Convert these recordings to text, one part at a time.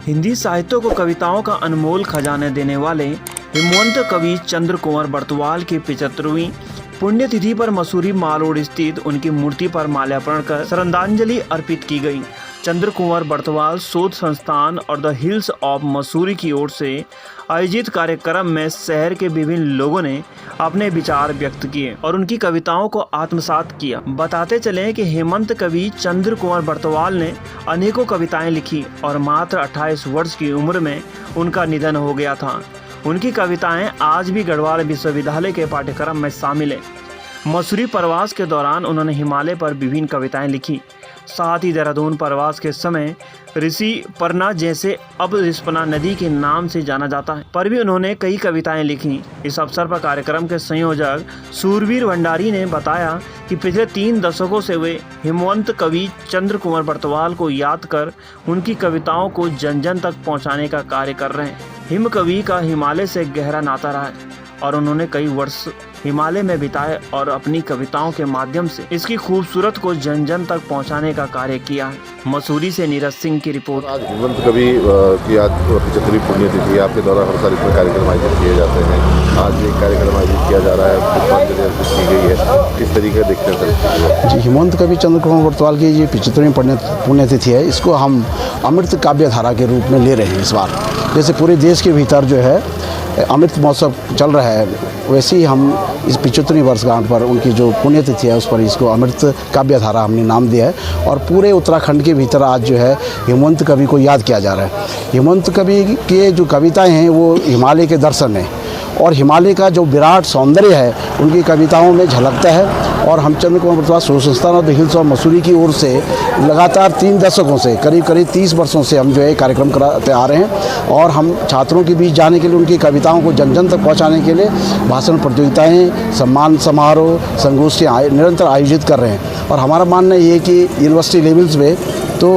हिंदी साहित्य को कविताओं का अनमोल खजाने देने वाले हिमवंत कवि चंद्र कुंवर बरतवाल की 75वीं पुण्यतिथि पर मसूरी माल रोड स्थित उनकी मूर्ति पर माल्यार्पण कर श्रद्धांजलि अर्पित की गई। चंद्र कुंवर बरतवाल शोध संस्थान और द हिल्स ऑफ मसूरी की ओर से आयोजित कार्यक्रम में शहर के विभिन्न लोगों ने अपने विचार व्यक्त किए और उनकी कविताओं को आत्मसात किया। बताते चले कि हेमंत कवि चंद्र कुंवर बरतवाल ने अनेकों कविताएं लिखी और मात्र 28 वर्ष की उम्र में उनका निधन हो गया था। उनकी कविताएं आज भी गढ़वाल विश्वविद्यालय के पाठ्यक्रम में शामिल है। मसूरी प्रवास के दौरान उन्होंने हिमालय पर विभिन्न कविताएं लिखी। साथ ही देहरादून प्रवास के समय ऋषि परना, जैसे अब रिस्पना नदी के नाम से जाना जाता है, पर भी उन्होंने कई कविताएं लिखी। इस अवसर पर कार्यक्रम के संयोजक सूरवीर भंडारी ने बताया कि पिछले 3 दशकों से वे हिमवंत कवि चंद्र कुंवर बरतवाल को याद कर उनकी कविताओं को जन जन तक पहुंचाने का कार्य कर रहे हैं। हिम कवि का हिमालय से गहरा नाता रहा है और उन्होंने कई वर्ष हिमालय में बिताए और अपनी कविताओं के माध्यम से इसकी खूबसूरत को जन जन तक पहुंचाने का कार्य किया है। मसूरी से नीरज सिंह की रिपोर्ट। आज हिमवंत कवि की आज 75वीं पुण्यतिथि आपके द्वारा हर साल इसमें कार्यक्रम आयोजित किए जाते हैं। आज एक कार्यक्रम आयोजित किया जा रहा है, पुष्पांजलि अर्पित की गई है, किस तरीके से देखते हैं? जी, हिमवंत कवि चंद्र कुंवर बरतवाल की ये 75वीं पुण्यतिथि है। इसको हम अमृत काव्य धारा के रूप में ले रहे हैं इस बार। जैसे पूरे देश के भीतर जो है अमृत महोत्सव चल रहा है, वैसे ही हम इस 75वीं वर्षगांठ पर उनकी जो पुण्यतिथि है उस पर इसको अमृत काव्य धारा हमने नाम दिया है। और पूरे उत्तराखंड के भीतर आज जो है हिमवंत कवि को याद किया जा रहा है। हिमवंत कवि के जो कविताएं हैं वो हिमालय के दर्शन हैं और हिमालय का जो विराट सौंदर्य है उनकी कविताओं में झलकता है। और हम चंद्र कुंवर बरतवाल शोध संस्थान और द हिल्स ऑफ मसूरी की ओर से लगातार 3 दशकों से करीब 30 वर्षों से हम जो है कार्यक्रम कराते आ रहे हैं और हम छात्रों के बीच जाने के लिए, उनकी कविताओं को जन जन तक पहुंचाने के लिए भाषण प्रतियोगिताएं, सम्मान समारोह, संगोष्ठियाँ निरंतर आयोजित कर रहे हैं। और हमारा मानना ये है कि यूनिवर्सिटी लेवल्स पे तो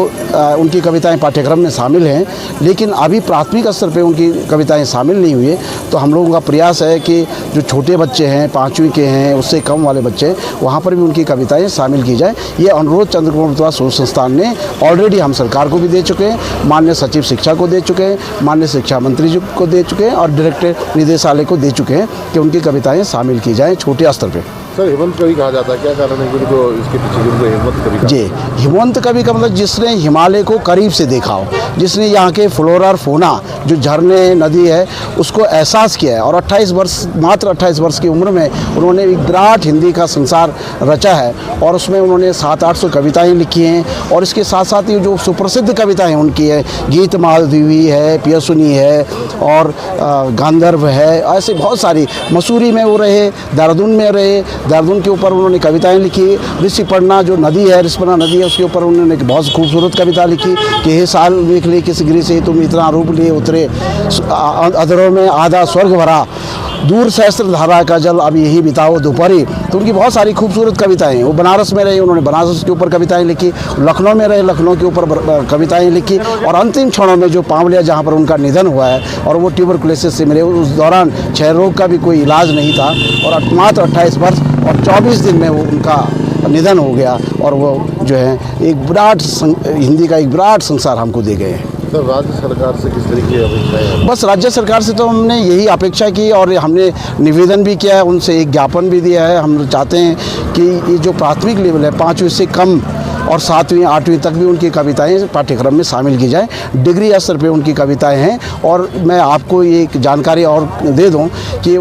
उनकी कविताएं पाठ्यक्रम में शामिल हैं, लेकिन अभी प्राथमिक स्तर पे उनकी कविताएं शामिल नहीं हुई है। तो हम लोगों का प्रयास है कि जो छोटे बच्चे हैं, 5वीं के हैं, उससे कम वाले बच्चे, वहाँ पर भी उनकी कविताएं शामिल की जाए। ये अनुरोध चंद्र कुंवर बरतवाल शोध संस्थान ने ऑलरेडी हम सरकार को भी दे चुके हैं, माननीय सचिव शिक्षा को दे चुके हैं, माननीय शिक्षा मंत्री जी को दे चुके हैं और डायरेक्टर निदेशालय को दे चुके हैं कि उनकी कविताएँ शामिल की जाएँ छोटे स्तर पर। सर, हिमवंत कवि कहा जाता है, क्या कारण है कि उनको इसके पीछे उनको हिमवंत कवि? जी, हिमवंत कवि का मतलब जिसने हिमालय को करीब से देखा हो, जिसने यहाँ के फ्लोरा और फोना, जो झरने नदी है, उसको एहसास किया है। और मात्र 28 वर्ष की उम्र में उन्होंने एक विराट हिंदी का संसार रचा है और उसमें उन्होंने 700-800 कविताएँ लिखी हैं। और इसके साथ साथ ये जो सुप्रसिद्ध कविताएँ उनकी है, गीत मालदेवी है, पियसुनी है और गांधर्व है, ऐसे बहुत सारी। मसूरी में वो रहे, देहरादून में रहे, देहरादून के ऊपर उन्होंने कविताएं लिखी। ऋषि परना जो नदी है, रिस्पना नदी है, उसके ऊपर उन्होंने एक बहुत खूबसूरत कविता लिखी कि हे साल देख ले किस गिरी से तुम इतना रूप लिए उतरे, अधरों में आधा स्वर्ग भरा, दूर सहस्त्र धारा का जल अब यही बिताओ दोपहरी। तो उनकी बहुत सारी खूबसूरत कविताएं हैं। वो बनारस में रहे, उन्होंने बनारस के ऊपर कविताएं लिखी, लखनऊ में रहे, लखनऊ के ऊपर कविताएं लिखी। और अंतिम क्षणों में जो पावलिया, जहाँ पर उनका निधन हुआ है और वो ट्यूबरकुलोसिस से मिले, उस दौरान क्षय रोग का भी कोई इलाज नहीं था और मात्र 28 वर्ष और 24 दिन में वो उनका निधन हो गया। और वो जो है एक विराट हिंदी का एक विराट संसार हमको दे गए हैं। सर, राज्य सरकार से किस तरीके की अपेक्षाएं हैं? बस राज्य सरकार से तो हमने यही अपेक्षा की और हमने निवेदन भी किया है, उनसे एक ज्ञापन भी दिया है। हम चाहते हैं कि ये जो प्राथमिक लेवल है 5वीं से कम और 7वीं 8वीं तक भी उनकी कविताएं पाठ्यक्रम में शामिल की जाए। डिग्री स्तर पे उनकी कविताएं हैं। और मैं आपको एक जानकारी और दे दूं कि